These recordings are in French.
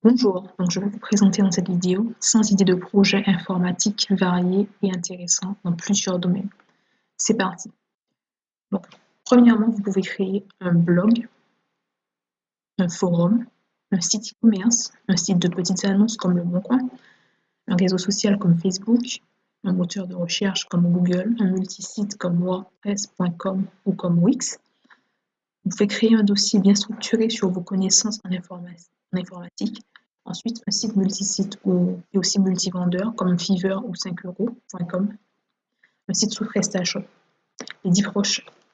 Bonjour, donc je vais vous présenter dans cette vidéo 100 idées de projets informatiques variés et intéressants dans plusieurs domaines. C'est parti. Donc, premièrement, vous pouvez créer un blog, un forum, un site e-commerce, un site de petites annonces comme Le Bon Coin, un réseau social comme Facebook, un moteur de recherche comme Google, un multisite comme WordPress.com ou comme Wix. Vous pouvez créer un dossier bien structuré sur vos connaissances en informatique. Ensuite, un site multisite et aussi multivendeur comme Fiverr ou 5euros.com. Un site sous PrestaShop.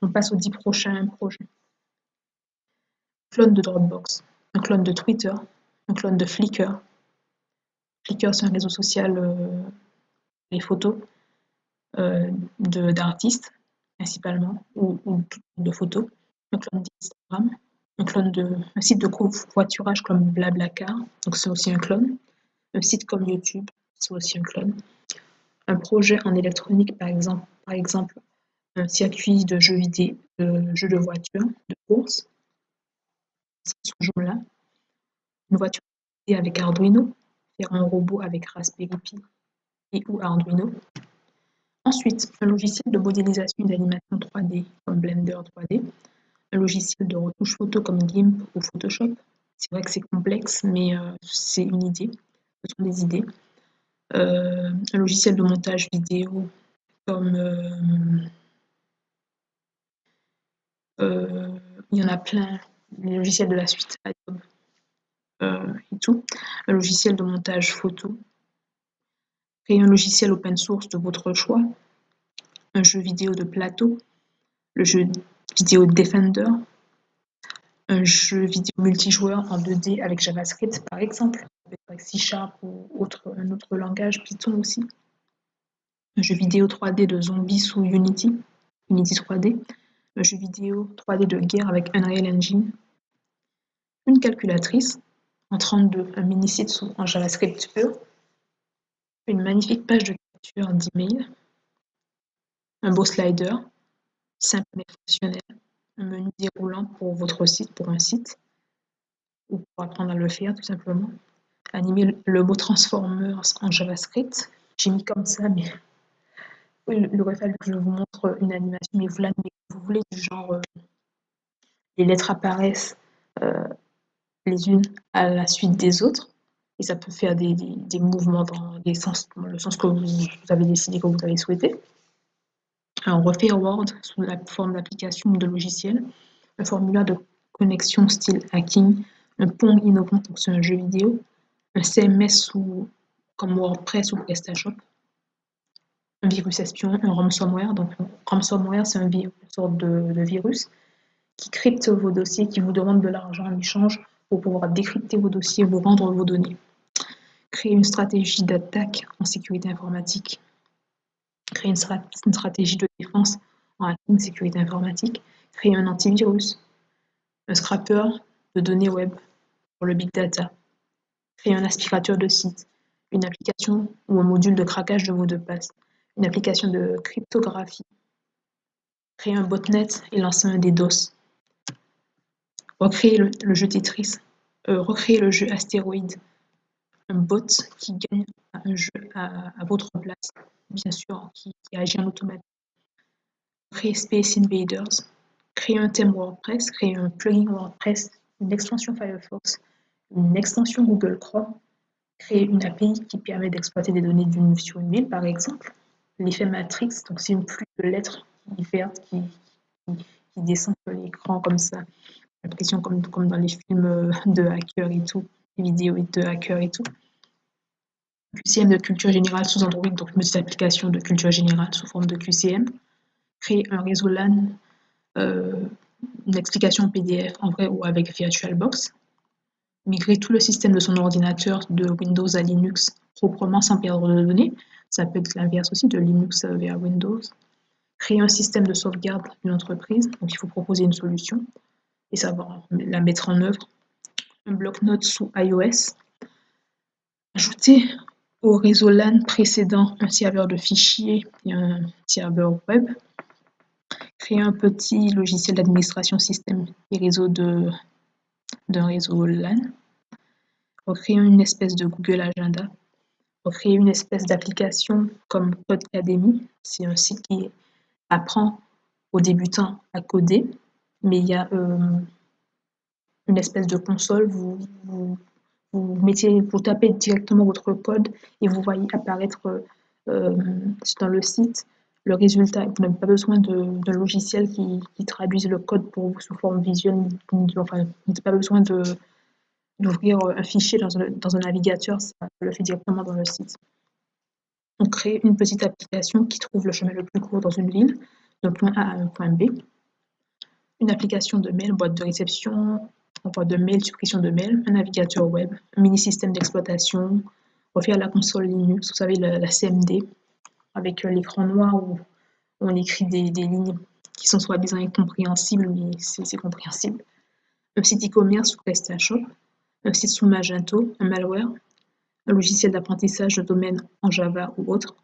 On passe aux 10 prochains projets. Un clone de Dropbox, un clone de Twitter, un clone de Flickr. Flickr, c'est un réseau social les photos d'artistes principalement ou de photos. Un clone d'Instagram, un site de covoiturage comme Blablacar, donc c'est aussi un clone. Un site comme YouTube, c'est aussi un clone. Un projet en électronique, par exemple un circuit de jeux vidéo, de jeux de voiture, de course, c'est ce jeu-là. Une voiture avec Arduino, faire un robot avec Raspberry Pi et ou Arduino. Ensuite, un logiciel de modélisation et d'animation 3D comme Blender 3D, un logiciel de retouche photo comme GIMP ou Photoshop. C'est vrai que c'est complexe, mais c'est une idée, ce sont des idées. Un logiciel de montage vidéo comme il y en a plein, les logiciels de la suite Adobe et tout. Un logiciel de montage photo. Créer un logiciel open source de votre choix. Un jeu vidéo de plateau. Le jeu vidéo Defender. Un jeu vidéo multijoueur en 2D avec JavaScript par exemple, avec C# ou un autre langage, Python aussi. Un jeu vidéo 3D de zombies sous Unity 3D. Un jeu vidéo 3D de guerre avec Unreal Engine. Une calculatrice en 32, un mini-site en JavaScript pur. Une magnifique page de capture d'email. Un beau slider, simple mais fonctionnel. Un menu déroulant pour votre site, pour un site, ou pour apprendre à le faire tout simplement. Animer le mot Transformers en JavaScript. J'ai mis comme ça, mais il aurait fallu que je vous montre une animation, mais vous l'animez comme vous voulez, du genre les lettres apparaissent les unes à la suite des autres, et ça peut faire des mouvements dans le sens que vous avez décidé, que vous avez souhaité. On refait Word sous la forme d'application ou de logiciel, un formulaire de connexion style hacking, un Pong innovant, donc c'est un jeu vidéo, un CMS comme WordPress ou PrestaShop, un virus espion, un ransomware. Donc ransomware, c'est une sorte de virus qui crypte vos dossiers, qui vous demande de l'argent en échange pour pouvoir décrypter vos dossiers, vous rendre vos données. Créer une stratégie d'attaque en sécurité informatique. Créer une stratégie de défense en hacking, sécurité informatique. Créer un antivirus. Un scraper de données web pour le big data. Créer un aspirateur de site. Une application ou un module de craquage de mots de passe. Une application de cryptographie. Créer un botnet et lancer un DDoS. Recréer le jeu Tetris. Recréer le jeu Astéroïde. Un bot qui gagne un jeu à votre place, bien sûr, qui agit en automatique. Créer Space Invaders. Créer un thème WordPress. Créer un plugin WordPress. Une extension Firefox. Une extension Google Chrome. Créer une API qui permet d'exploiter des données sur une mail, par exemple. L'effet Matrix, donc c'est une pluie de lettres vertes qui descend sur l'écran comme ça. L'impression comme dans les films de hackers et tout, les vidéos de hackers et tout. QCM de culture générale sous Android, donc une petite application de culture générale sous forme de QCM. Créer un réseau LAN, une explication PDF en vrai ou avec VirtualBox. Migrer tout le système de son ordinateur de Windows à Linux proprement sans perdre de données. Ça peut être l'inverse aussi, de Linux vers Windows. Créer un système de sauvegarde d'une entreprise, donc il faut proposer une solution et savoir la mettre en œuvre. Un bloc-notes sous iOS. Ajouter au réseau LAN précédent un serveur de fichiers et un serveur web. Créer un petit logiciel d'administration système et réseau d'un réseau LAN. recréer une espèce de Google Agenda, recréer une espèce d'application comme Codecademy. C'est un site qui apprend aux débutants à coder, mais il y a une espèce de console, vous tapez directement votre code et vous voyez apparaître dans le site le résultat. Vous n'avez pas besoin d'un logiciel qui traduise le code pour vous sous forme visuelle, enfin, vous n'avez pas besoin d'ouvrir un fichier dans un navigateur, ça le fait directement dans le site. On crée une petite application qui trouve le chemin le plus court dans une ville, d'un point A à un point B. Une application de mail, boîte de réception, boîte de mail, suppression de mail, un navigateur web, un mini-système d'exploitation, refaire la console Linux, vous savez, la CMD, avec l'écran noir où on écrit des lignes qui sont soi-disant incompréhensibles, mais c'est compréhensible. Un site e-commerce ou PrestaShop, un site sous Magento, un malware, un logiciel d'apprentissage de domaine en Java ou autre,